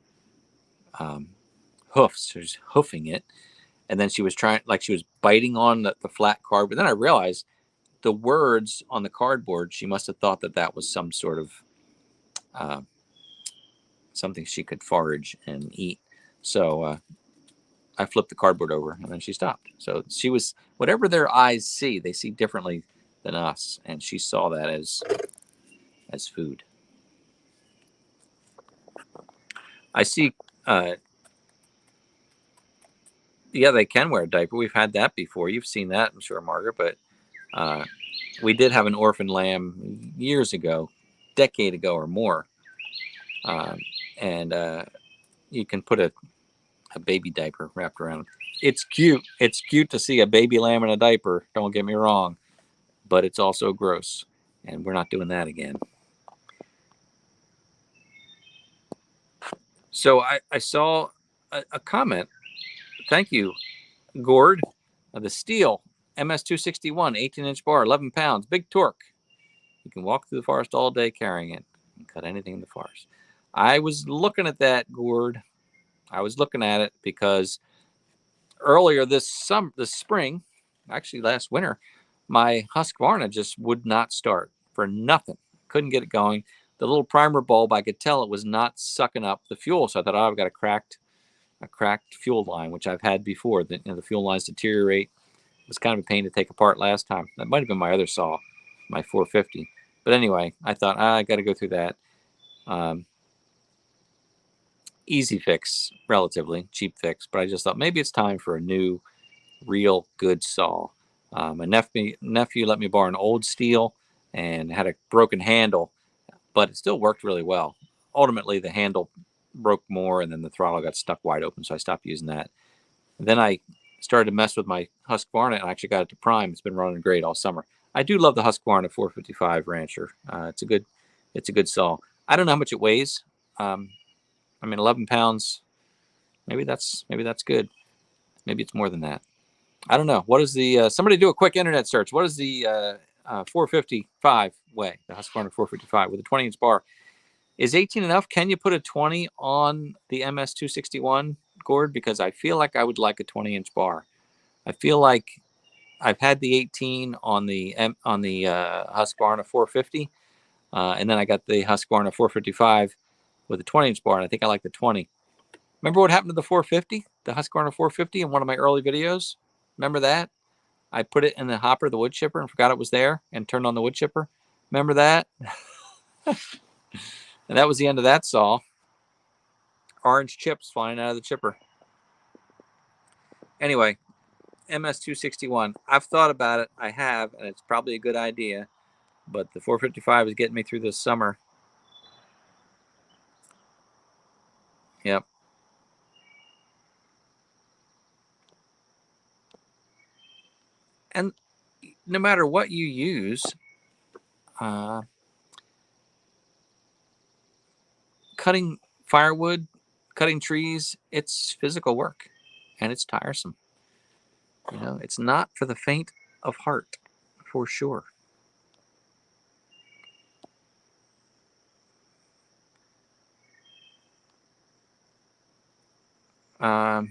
hoofs. So she's hoofing it. And then she was trying, like she was biting on the flat card. But then I realized the words on the cardboard, she must have thought that was some sort of something she could forage and eat. So I flipped the cardboard over, and then she stopped. So she was, whatever their eyes see, they see differently than us. And she saw that as food. I see, yeah, they can wear a diaper. We've had that before. You've seen that, I'm sure, Margaret. But we did have an orphan lamb years ago, decade ago or more. And you can put a baby diaper wrapped around. It's cute. It's cute to see a baby lamb in a diaper. Don't get me wrong. But it's also gross. And we're not doing that again. So I saw a comment. Thank you, Gord. The Steel MS261, 18-inch bar, 11 pounds, big torque. You can walk through the forest all day carrying it and cut anything in the forest. I was looking at that, Gord. I was looking at it because earlier this spring, actually last winter, my Husqvarna just would not start for nothing. Couldn't get it going. The little primer bulb, I could tell it was not sucking up the fuel. So I thought, oh, I've got a cracked fuel line, which I've had before. The fuel lines deteriorate. It was kind of a pain to take apart last time. That might have been my other saw, my 450. But anyway, I thought, I got to go through that. Easy fix, relatively cheap fix, but I just thought maybe it's time for a new, real good saw. My nephew let me borrow an old Steel and had a broken handle, but it still worked really well. Ultimately, the handle broke more, and then the throttle got stuck wide open, so I stopped using that. And then I started to mess with my Husqvarna, and I actually got it to prime. It's been running great all summer. I do love the Husqvarna 455 Rancher. It's a good saw. I don't know how much it weighs. 11 pounds. Maybe that's good. Maybe it's more than that. I don't know. What is the somebody do a quick internet search? What is the 455 weigh? The Husqvarna 455 with a 20-inch bar. Is 18 enough? Can you put a 20 on the MS261, Gord? Because I feel like I would like a 20-inch bar. I feel like I've had the 18 on the Husqvarna 450, and then I got the Husqvarna 455 with a 20-inch bar, and I think I like the 20. Remember what happened to the 450, the Husqvarna 450 in one of my early videos? Remember that? I put it in the hopper, the wood chipper, and forgot it was there and turned on the wood chipper. Remember that? And that was the end of that saw. Orange chips flying out of the chipper. Anyway, MS261. I've thought about it. I have, and it's probably a good idea. but the 455 is getting me through this summer. Yep. And no matter what you use, cutting firewood, cutting trees, it's physical work, and it's tiresome. You know, it's not for the faint of heart, for sure. I'm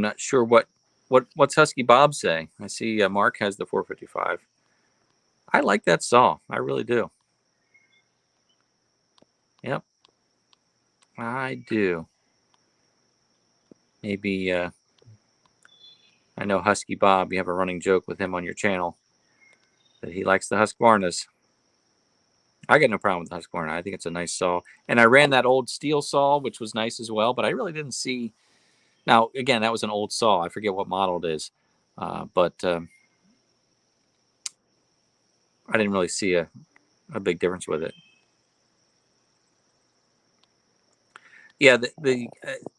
not sure what's Husky Bob say. I see Mark has the 455. I like that saw. I really do. Yep, I do. Maybe I know Husky Bob. You have a running joke with him on your channel that he likes the Husqvarnas. I got no problem with the Husqvarna. I think it's a nice saw. And I ran that old steel saw, which was nice as well, but I really didn't see. Now, again, that was an old saw. I forget what model it is, but I didn't really see a big difference with it. Yeah,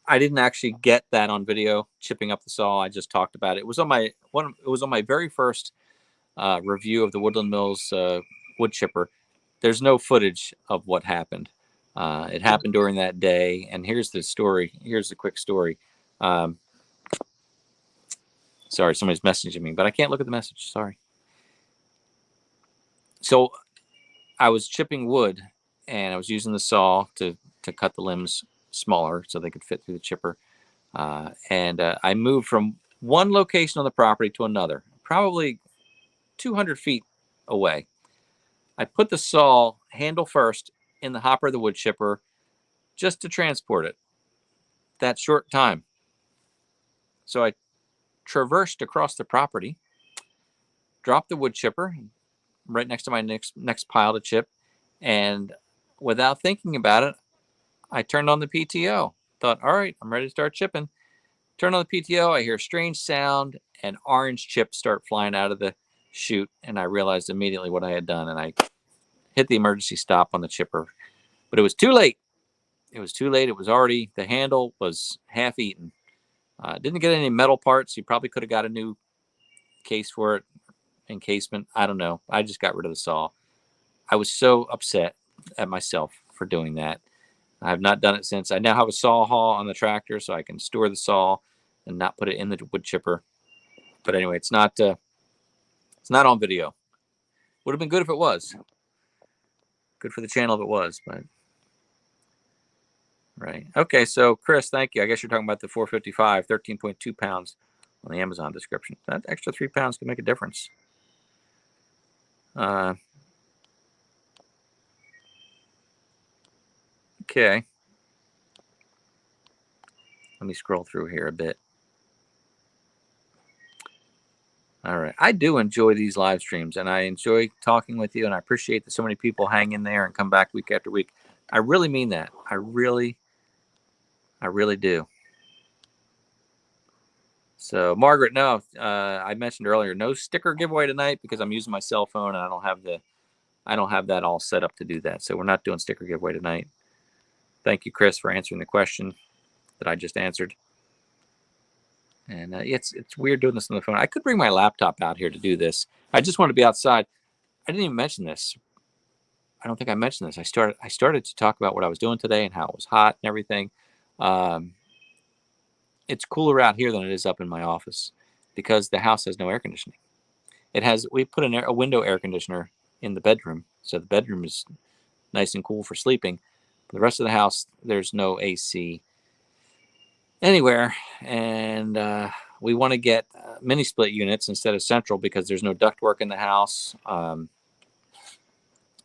I didn't actually get that on video, chipping up the saw. I just talked about it. It was on my very first review of the Woodland Mills wood chipper. There's no footage of what happened. It happened during that day, and here's the story. Here's the quick story. Sorry, somebody's messaging me, but I can't look at the message. Sorry. So I was chipping wood, and I was using the saw to cut the limbs smaller so they could fit through the chipper. And I moved from one location on the property to another, probably 200 feet away. I put the saw handle first in the hopper of the wood chipper just to transport it that short time. So I traversed across the property, dropped the wood chipper right next to my next pile to chip, and without thinking about it, I turned on the PTO. Thought, all right, I'm ready to start chipping. Turn on the PTO, I hear a strange sound, and orange chips start flying out of the chute, and I realized immediately what I had done, and I hit the emergency stop on the chipper. But it was too late. It was too late. It was already, the handle was half eaten. Didn't get any metal parts. You probably could have got a new case for it, encasement. I don't know. I just got rid of the saw. I was so upset at myself for doing that. I have not done it since. I now have a saw haul on the tractor, so I can store the saw and not put it in the wood chipper. But anyway, it's not on video. Would have been good if it was. Good for the channel if it was, but right. Okay, so Chris, thank you. I guess you're talking about the 455, 13.2 pounds on the Amazon description. That extra 3 pounds can make a difference. Okay. Let me scroll through here a bit. All right. I do enjoy these live streams, and I enjoy talking with you, and I appreciate that so many people hang in there and come back week after week. I really mean that. I really do. So, Margaret, no, I mentioned earlier, no sticker giveaway tonight because I'm using my cell phone and I don't have that all set up to do that. So we're not doing sticker giveaway tonight. Thank you, Chris, for answering the question that I just answered. And it's weird doing this on the phone. I could bring my laptop out here to do this. I just want to be outside. I didn't even mention this. I don't think I mentioned this. I started to talk about what I was doing today and how it was hot and everything. It's cooler out here than it is up in my office because the house has no air conditioning. We put a window air conditioner in the bedroom, so the bedroom is nice and cool for sleeping. For the rest of the house, there's no AC anywhere, and we want to get mini split units instead of central because there's no ductwork in the house.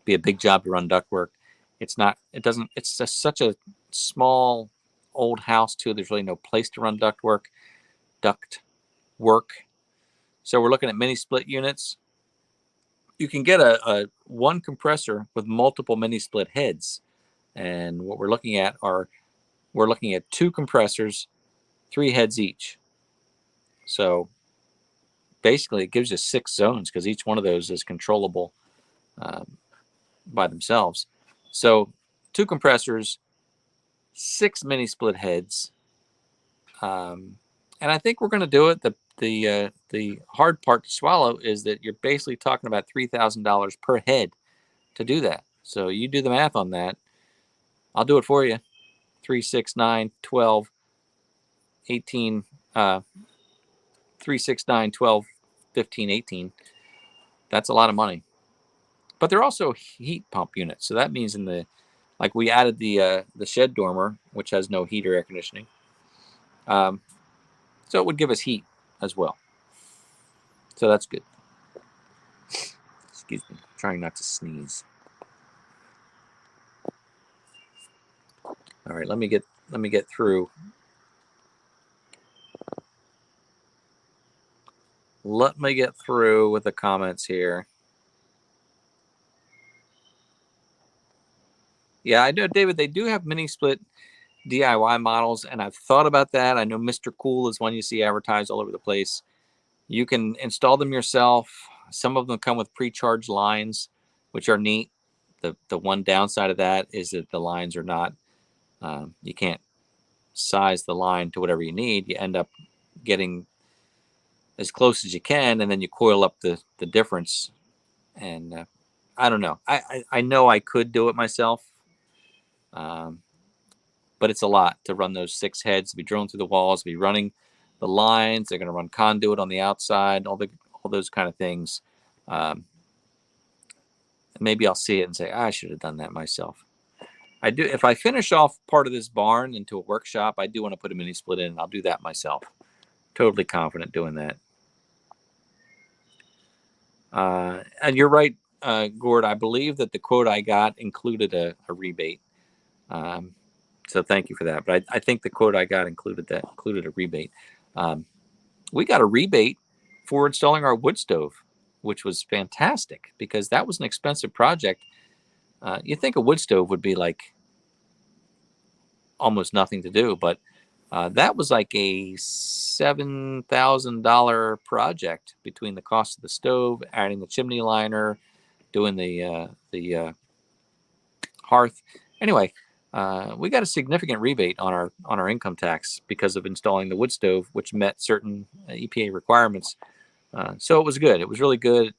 Be a big job to run ductwork. It's just such a small old house too. There's really no place to run duct work. So we're looking at mini split units. You can get a one compressor with multiple mini split heads, and what we're looking at two compressors, 3 heads each. So basically it gives you 6 zones because each one of those is controllable by themselves. So 2 compressors, 6 mini split heads, and I think we're going to do it. The hard part to swallow is that you're basically talking about $3,000 per head to do that. So you do the math on that. I'll do it for you. 3, 6, 9, 12, 18, 3, 6, 9, 12, 15, 18. That's a lot of money. But they're also heat pump units. So that means like we added the shed dormer, which has no heat or air conditioning. So it would give us heat as well. So that's good. Excuse me. I'm trying not to sneeze. All right, let me get through. Let me get through with the comments here. Yeah, I know, David, they do have mini split DIY models, and I've thought about that. I know Mr. Cool is one you see advertised all over the place. You can install them yourself. Some of them come with pre-charged lines, which are neat. The one downside of that is that the lines are not, you can't size the line to whatever you need. You end up getting as close as you can, and then you coil up the difference. And I don't know. I know I could do it myself, but it's a lot to run those 6 heads, to be drilling through the walls, to be running the lines. They're going to run conduit on the outside, all those kind of things. Maybe I'll see it and say, I should have done that myself. I do. If I finish off part of this barn into a workshop, I do want to put a mini split in, and I'll do that myself. Totally confident doing that. And you're right, Gord. I believe that the quote I got included a rebate. So thank you for that. But I think the quote I got included a rebate. We got a rebate for installing our wood stove, which was fantastic because that was an expensive project. You think a wood stove would be like almost nothing to do, but that was like a $7,000 project between the cost of the stove, adding the chimney liner, doing the hearth. Anyway, we got a significant rebate on our income tax because of installing the wood stove, which met certain EPA requirements. So it was good. It was really good.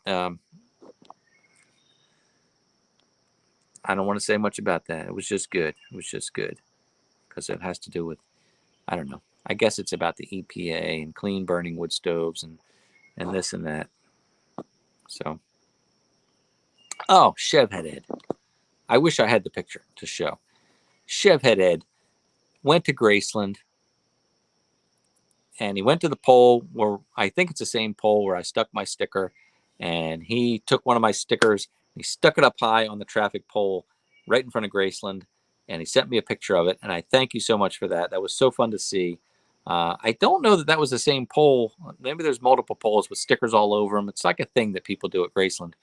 I don't want to say much about that. It was just good. It was just good because it has to do with, I don't know. I guess it's about the EPA and clean burning wood stoves and this and that. So, oh, Chevhead Ed. I wish I had the picture to show. Chevhead Ed went to Graceland, and he went to the pole where I think it's the same pole where I stuck my sticker, and he took one of my stickers, he stuck it up high on the traffic pole right in front of Graceland, and he sent me a picture of it, and I thank you so much for that. That was so fun to see. I don't know that was the same pole. Maybe there's multiple poles with stickers all over them. It's like a thing that people do at Graceland.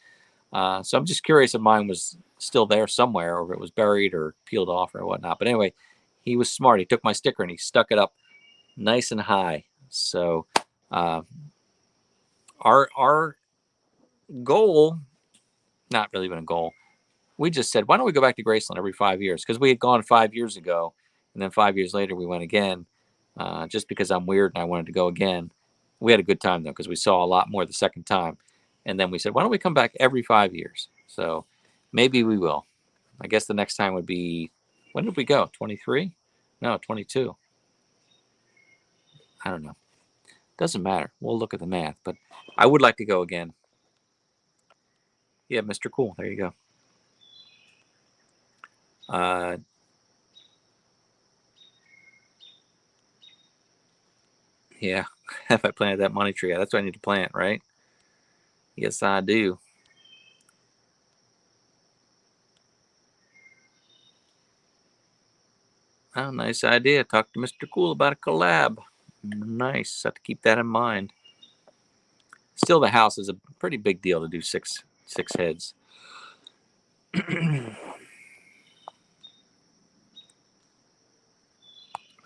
So I'm just curious if mine was still there somewhere, or if it was buried or peeled off or whatnot. But anyway, he was smart. He took my sticker and he stuck it up nice and high. So our goal, not really even a goal, we just said, why don't we go back to Graceland every 5 years? Because we had gone 5 years ago, and then 5 years later we went again, just because I'm weird and I wanted to go again. We had a good time though, because we saw a lot more the second time. And then we said, why don't we come back every 5 years? So maybe we will. I guess the next time would be, when did we go? 23? No, 22. I don't know. Doesn't matter. We'll look at the math, but I would like to go again. Yeah, Mr. Cool. There you go. Yeah, if I planted that money tree, that's what I need to plant, right? Yes, I do. Oh, nice idea. Talk to Mr. Cool about a collab. Nice. Have to keep that in mind. Still, the house is a pretty big deal to do six heads.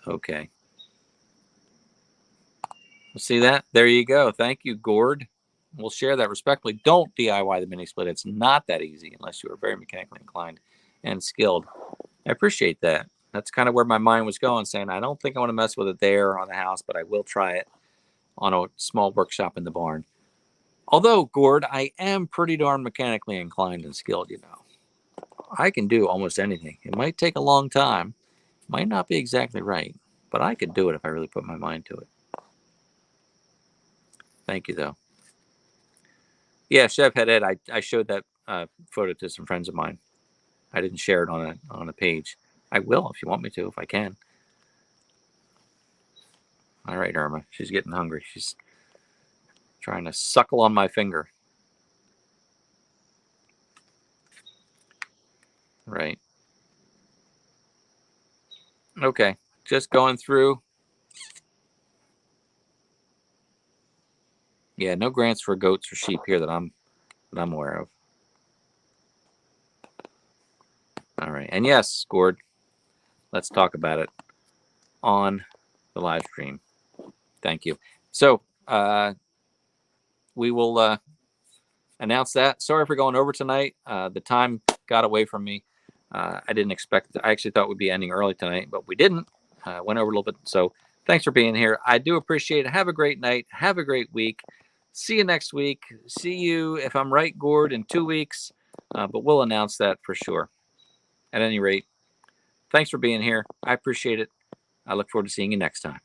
Okay. See that? There you go. Thank you, Gord. We'll share that respectfully. Don't DIY the mini split. It's not that easy unless you are very mechanically inclined and skilled. I appreciate that. That's kind of where my mind was going, saying I don't think I want to mess with it there on the house, but I will try it on a small workshop in the barn. Although, Gord, I am pretty darn mechanically inclined and skilled, you know. I can do almost anything. It might take a long time, might not be exactly right, but I could do it if I really put my mind to it. Thank you, though. Yeah, Chef Head Ed, I showed that photo to some friends of mine. I didn't share it on a page. I will if you want me to, if I can. All right, Irma. She's getting hungry. She's trying to suckle on my finger. Right. Okay. Just going through. Yeah, no grants for goats or sheep here that I'm aware of. All right. And yes, Gord, let's talk about it on the live stream. Thank you. So we will announce that. Sorry for going over tonight. The time got away from me. I didn't expect. I actually thought we'd be ending early tonight, but we didn't. Went over a little bit. So thanks for being here. I do appreciate it. Have a great night. Have a great week. See you next week. See you, if I'm right, Gord, in 2 weeks. But we'll announce that for sure. At any rate, thanks for being here. I appreciate it. I look forward to seeing you next time.